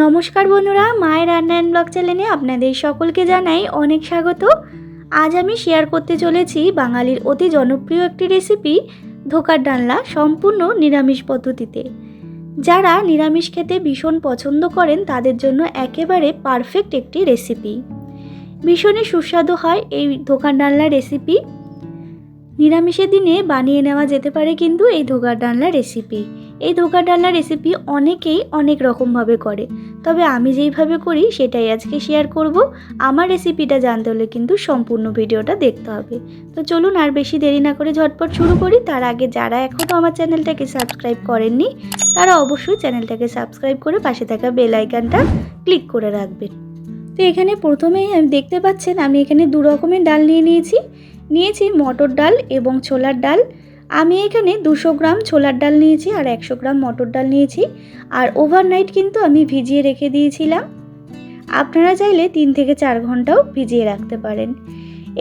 নমস্কার বন্ধুরা, মায়ের রান্না অ্যান্ড ব্লগ চ্যানেলে আপনাদের সকলকে জানাই অনেক স্বাগত। আজ আমি শেয়ার করতে চলেছি বাঙালির অতি জনপ্রিয় একটি রেসিপি, ধোকার ডালনা, সম্পূর্ণ নিরামিষ পদ্ধতিতে। যারা নিরামিষ খেতে ভীষণ পছন্দ করেন তাদের জন্য একেবারে পারফেক্ট একটি রেসিপি। ভীষণই সুস্বাদু হয় এই ধোকার ডালনা রেসিপি। নিরামিষের দিনে বানিয়ে নেওয়া যেতে পারে কিন্তু এই ধোকার ডালনা রেসিপি। এই ধোকার ডালনা রেসিপি অনেকেই অনেক রকমভাবে করে, তবে আমি যেইভাবে করি সেটাই আজকে শেয়ার করব। আমার রেসিপিটা জানতে হলে কিন্তু সম্পূর্ণ ভিডিওটা দেখতে হবে। তো চলুন আর বেশি দেরি না করে ঝটপট শুরু করি। তার আগে যারা এখনও আমার চ্যানেলটাকে সাবস্ক্রাইব করেননি তারা অবশ্যই চ্যানেলটাকে সাবস্ক্রাইব করে পাশে থাকা বেল আইকনটা ক্লিক করে রাখবেন। তো এখানে প্রথমেই দেখতে পাচ্ছেন আমি এখানে দু রকমের ডাল নিয়েছি মটর ডাল এবং ছোলার ডাল। আমি এখানে 200 গ্রাম ছোলার ডাল নিয়েছি আর 100 গ্রাম মটর ডাল নিয়েছি। আর ওভারনাইট কিন্তু আমি ভিজিয়ে রেখে দিয়েছিলাম। আপনারা চাইলে 3 থেকে 4 ঘন্টাও ভিজিয়ে রাখতে পারেন।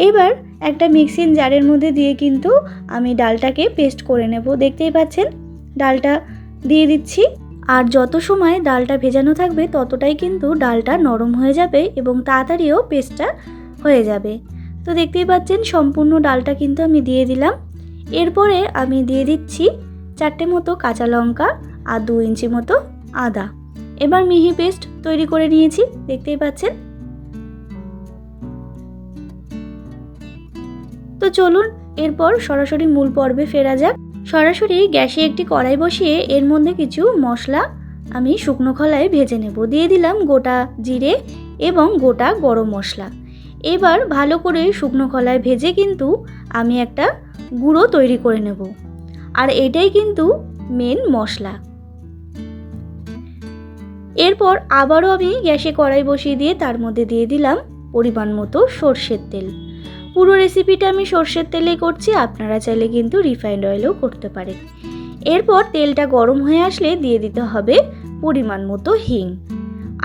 এবার একটা মিক্সিং জারের মধ্যে দিয়ে কিন্তু আমি ডালটাকে পেস্ট করে নেব। দেখতেই পাচ্ছেন ডালটা দিয়ে দিচ্ছি। আর যত সময় ডালটা ভেজানো থাকবে ততটাই কিন্তু ডালটা নরম হয়ে যাবে এবং তাড়াতাড়িও পেস্টটা হয়ে যাবে। তো দেখতেই পাচ্ছেন সম্পূর্ণ ডালটা কিন্তু আমি দিয়ে দিলাম। এরপরে আমি দিয়ে দিচ্ছি 4টে মতো কাঁচা লঙ্কা আর 2 ইঞ্চি মতো আদা। এবার মিহি পেস্ট তৈরি করে নিয়েছি, দেখতেই পাচ্ছেন। তো চলুন এরপর সরাসরি মূল পর্বে ফেরা যাক। সরাসরি গ্যাসে একটি কড়াই বসিয়ে এর মধ্যে কিছু মশলা আমি শুকনো খোলায় ভেজে নেব। দিয়ে দিলাম গোটা জিরে এবং গোটা গরম মশলা। এবার ভালো করে শুকনো খোলায় ভেজে কিন্তু আমি একটা গুঁড়ো তৈরি করে নেব। আর এটাই কিন্তু মেন মশলা। এরপর আবারও আমি গ্যাসে কড়াই বসিয়ে দিয়ে তার মধ্যে দিয়ে দিলাম পরিমাণ মতো সর্ষের তেল। পুরো রেসিপিটা আমি সর্ষের তেলে করছি, আপনারা চাইলে কিন্তু রিফাইন্ড অয়েলও করতে পারেন। এরপর তেলটা গরম হয়ে আসলে দিয়ে দিতে হবে পরিমাণ মতো হিং।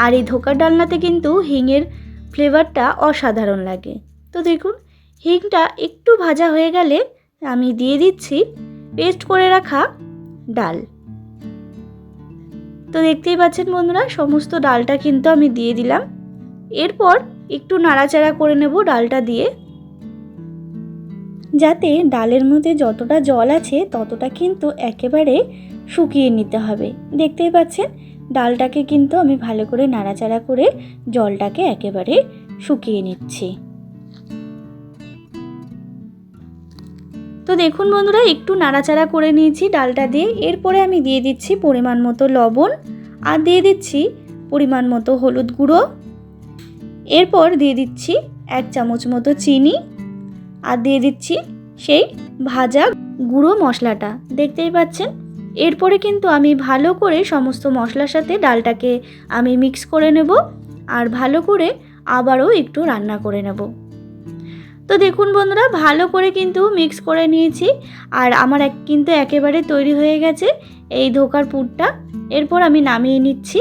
আর এই ধোকার ডালনাতে কিন্তু হিংয়ের ফ্লেভারটা অসাধারণ লাগে। তো দেখুন হিংটা একটু ভাজা হয়ে গেলে আমি দিয়ে দিচ্ছি পেস্ট করে রাখা ডাল। তো দেখতেই পাচ্ছেন বন্ধুরা সমস্ত ডালটা কিন্তু আমি দিয়ে দিলাম। এরপর একটু নাড়াচাড়া করে নেব ডালটা দিয়ে, যাতে ডালের মধ্যে যতটা জল আছে ততটা কিন্তু একেবারে শুকিয়ে নিতে হবে। দেখতেই পাচ্ছেন ডালটাকে কিন্তু আমি ভালো করে নাড়াচাড়া করে জলটাকে একেবারে শুকিয়ে নিচ্ছি। তো দেখুন বন্ধুরা একটু নাড়াচাড়া করে নিয়েছি ডালটা দিয়ে। এরপরে আমি দিয়ে দিচ্ছি পরিমাণ মতো লবণ আর দিয়ে দিচ্ছি পরিমাণ মতো হলুদ গুঁড়ো। এরপর দিয়ে দিচ্ছি 1 চামচ মতো চিনি আর দিয়ে দিচ্ছি সেই ভাজা গুঁড়ো মশলাটা, দেখতেই পাচ্ছেন। এরপরে কিন্তু আমি ভালো করে সমস্ত মশলার সাথে ডালটাকে আমি মিক্স করে নেব আর ভালো করে আবারও একটু রান্না করে নেব। তো দেখুন বন্ধুরা ভালো করে কিন্তু মিক্স করে নিয়েছি আর আমার কিন্তু একেবারে তৈরি হয়ে গেছে এই ধোকার পুরটা। এরপর আমি নামিয়ে নিচ্ছি।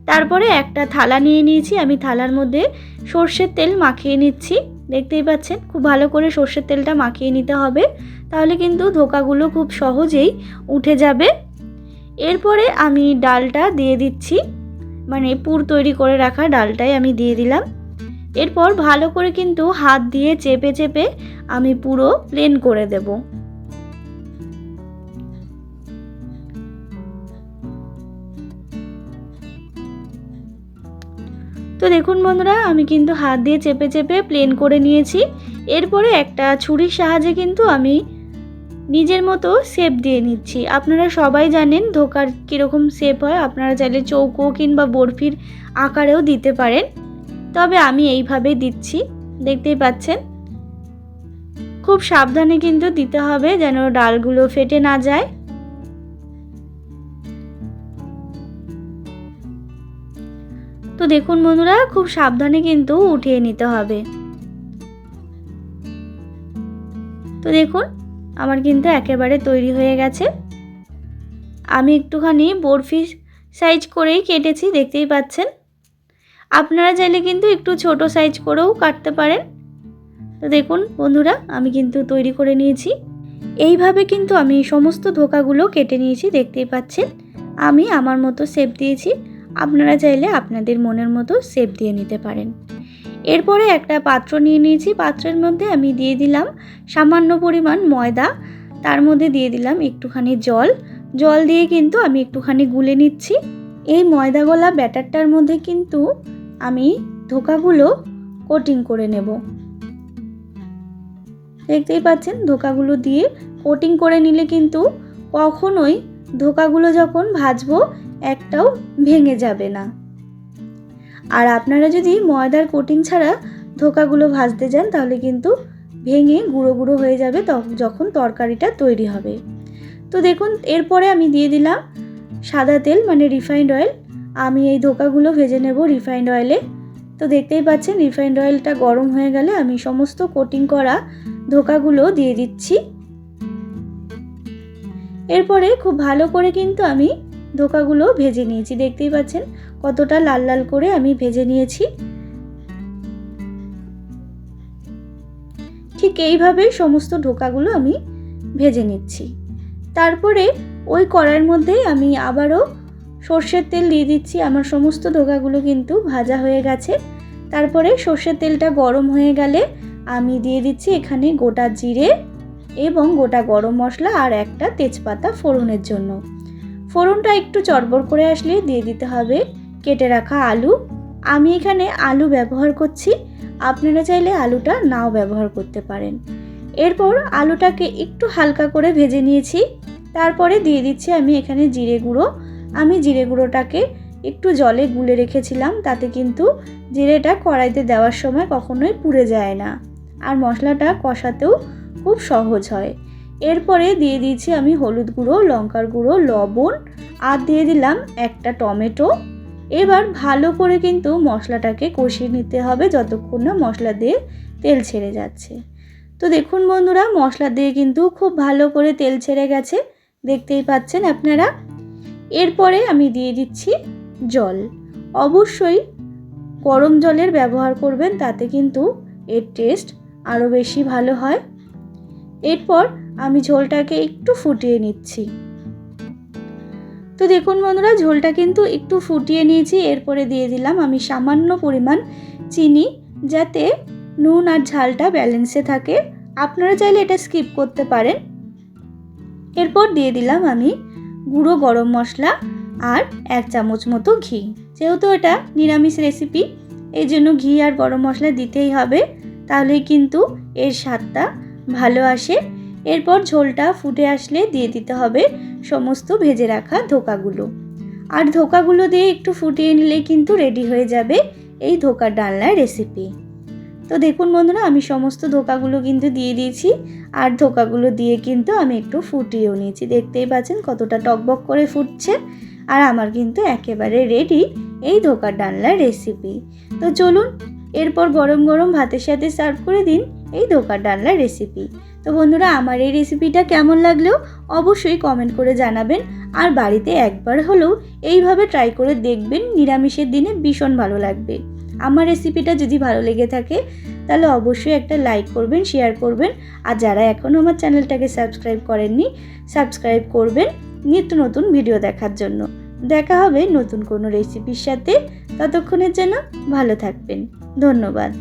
তারপরে একটা থালা নিয়ে নিয়েছি, আমি থালার মধ্যে সর্ষের তেল মাখিয়ে নিচ্ছি। দেখতেই পাচ্ছেন খুব ভালো করে সর্ষের তেলটা মাখিয়ে নিতে হবে, তাহলে কিন্তু ধোকাগুলো খুব সহজেই উঠে যাবে। এরপরে আমি ডালটা দিয়ে দিচ্ছি, মানে পুর তৈরি করে রাখা ডালটাই আমি দিয়ে দিলাম। এরপর ভালো করে কিন্তু হাত দিয়ে চেপে চেপে আমি পুরো প্লেন করে দেব। তো দেখুন বন্ধুরা আমি কিন্তু হাত দিয়ে চেপে চেপে প্লেন করে নিয়েছি। এরপরে একটা ছুরির সাহায্যে কিন্তু আমি নিজের মতো শেপ দিয়ে নিচ্ছি। আপনারা সবাই জানেন ধোকার কীরকম শেপ হয়, আপনারা চাইলে চৌকো কিংবা বরফির আকারেও দিতে পারেন, তবে আমি এইভাবে দিচ্ছি। দেখতেই পাচ্ছেন খুব সাবধানে কিন্তু দিতে হবে যেন ডালগুলো ফেটে না যায়। তো দেখুন বন্ধুরা খুব সাবধানে কিন্তু উঠিয়ে নিতে হবে। তো দেখুন আমার কিন্তু একেবারে তৈরি হয়ে গেছে। আমি একটুখানি বরফি সাইজ করেই কেটেছি, দেখতেই পাচ্ছেন। আপনারা চাইলে কিন্তু একটু ছোট সাইজ করেও কাটতে পারেন। তো দেখুন বন্ধুরা আমি কিন্তু তৈরি করে নিয়েছি। এইভাবে কিন্তু আমি সমস্ত ধোকাগুলো কেটে নিয়েছি, দেখতেই পাচ্ছেন। আমি আমার মতো শেপ দিয়েছি। আপনারা চাইলে আপনাদের মনের মতো শেপ দিয়ে নিতে পারেন। এরপরে একটা পাত্র নিয়ে নিয়েছি, পাত্রের মধ্যে আমি দিয়ে দিলাম সামান্য পরিমাণ ময়দা, তার মধ্যে দিয়ে দিলাম একটুখানি জল দিয়ে কিন্তু আমি একটুখানি গুলে নিচ্ছি। এই ময়দা গোলা ব্যাটারটার মধ্যে কিন্তু আমি ধোকাগুলো কোটিং করে নেব। দেখতেই পাচ্ছেন ধোকাগুলো দিয়ে কোটিং করে নিলে কিন্তু কখনোই ধোকাগুলো যখন ভাজবো একটাও ভেঙে যাবে না। আর আপনারা যদি ময়দার কোটিং ছাড়া ধোকাগুলো ভাজতে যান তাহলে কিন্তু ভেঙে গুঁড়ো গুঁড়ো হয়ে যাবে যখন তরকারিটা তৈরি হবে। তো দেখুন এরপরে আমি দিয়ে দিলাম সাদা তেল মানে রিফাইন্ড অয়েল। আমি এই ধোকাগুলো ভেজে নেব রিফাইন্ড অয়েলে। তো দেখতেই পাচ্ছেন রিফাইন্ড অয়েলটা গরম হয়ে গেলে আমি সমস্ত কোটিং করা ধোকাগুলো দিয়ে দিচ্ছি। এরপরে খুব ভালো করে কিন্তু আমি ধোকাগুলো ভেজে নিয়েছি। দেখতেই পাচ্ছেন কতটা লাল লাল করে আমি ভেজে নিয়েছি। ঠিক এইভাবে সমস্ত ধোকাগুলো আমি ভেজে নিচ্ছি। তারপরে ওই কড়াইয়ের মধ্যেই আমি আবারও সর্ষের তেল দিয়ে দিচ্ছি। আমার সমস্ত ধোকাগুলো কিন্তু ভাজা হয়ে গেছে। তারপরে সর্ষের তেলটা গরম হয়ে গেলে আমি দিয়ে দিচ্ছি এখানে গোটা জিরে এবং গোটা গরম মশলা আর একটা তেজপাতা ফোড়নের জন্য। ফোড়নটা একটু চড়বড় করে আসলে দিয়ে দিতে হবে কেটে রাখা আলু। আমি এখানে আলু ব্যবহার করছি, আপনারা চাইলে আলুটা নাও ব্যবহার করতে পারেন। এরপর আলুটাকে একটু হালকা করে ভেজে নিয়েছি। তারপরে দিয়ে দিচ্ছি আমি এখানে জিরে গুঁড়ো। আমি জিরে গুঁড়োটাকে একটু জলে গুলে রেখেছিলাম, তাতে কিন্তু জিরেটা কড়াইতে দেওয়ার সময় কখনোই পুড়ে যায় না আর মশলাটা কষাতেও খুব সহজ হয়। এরপরে দিয়ে দিয়েছি আমি হলুদ গুঁড়ো, লঙ্কার গুঁড়ো, লবণ আর দিয়ে দিলাম একটা টমেটো। এবার ভালো করে কিন্তু মশলাটাকে কষিয়ে নিতে হবে যতক্ষণ না মশলা দিয়ে তেল ছেড়ে যাচ্ছে। তো দেখুন বন্ধুরা মশলা দিয়ে কিন্তু খুব ভালো করে তেল ছেড়ে গেছে, দেখতেই পাচ্ছেন আপনারা। এরপরে আমি দিয়ে দিচ্ছি জল। অবশ্যই গরম জলের ব্যবহার করবেন, তাতে কিন্তু এর টেস্ট আরও বেশি ভালো হয়। এরপর আমি ঝোলটাকে একটু ফুটিয়ে নিচ্ছি। তো দেখুন বন্ধুরা ঝোলটা কিন্তু একটু ফুটিয়ে নিয়েছি। এরপরে দিয়ে দিলাম আমি সামান্য পরিমাণ চিনি, যাতে নুন আর ঝালটা ব্যালেন্সে থাকে। আপনারা চাইলে এটা স্কিপ করতে পারেন। এরপর দিয়ে দিলাম আমি গুঁড়ো গরম মশলা আর 1 চামচ মতো ঘি। যেহেতু এটা নিরামিষ রেসিপি এই জন্য ঘি আর গরম মশলা দিতেই হবে, তাহলেই কিন্তু এর স্বাদটা ভালো আসে। এরপর ঝোলটা ফুটে আসলে দিয়ে দিতে হবে সমস্ত ভেজে রাখা ধোকাগুলো। আর ধোকাগুলো দিয়ে একটু ফুটিয়ে নিলেই কিন্তু রেডি হয়ে যাবে এই ধোকার ডালনার রেসিপি। তো দেখুন বন্ধুরা আমি সমস্ত ধোকাগুলো কিন্তু দিয়ে দিয়েছি আর ধোকাগুলো দিয়ে কিন্তু আমি একটু ফুটিয়েও নিয়েছি। দেখতেই পাচ্ছেন কতটা টকবক করে ফুটছে আর আমার কিন্তু একেবারে রেডি এই ধোকার ডালনার রেসিপি। তো চলুন এরপর গরম গরম ভাতের সাথে সার্ভ করে দিন এই ধোকার ডালনার রেসিপি। তো বন্ধুরা আমার এই রেসিপিটা কেমন লাগলেও অবশ্যই কমেন্ট করে জানাবেন আর বাড়িতে একবার হলেও এইভাবে ট্রাই করে দেখবেন, নিরামিষের দিনে ভীষণ ভালো লাগবে। আমার রেসিপিটা যদি ভালো লেগে থাকে তাহলে অবশ্যই একটা লাইক করবেন, শেয়ার করবেন আর যারা এখনও আমার চ্যানেলটাকে সাবস্ক্রাইব করেননি সাবস্ক্রাইব করবেন নিত্য নতুন ভিডিও দেখার জন্য। দেখা হবে নতুন কোনো রেসিপির সাথে, ততক্ষণের জন্য ভালো থাকবেন। ধন্যবাদ।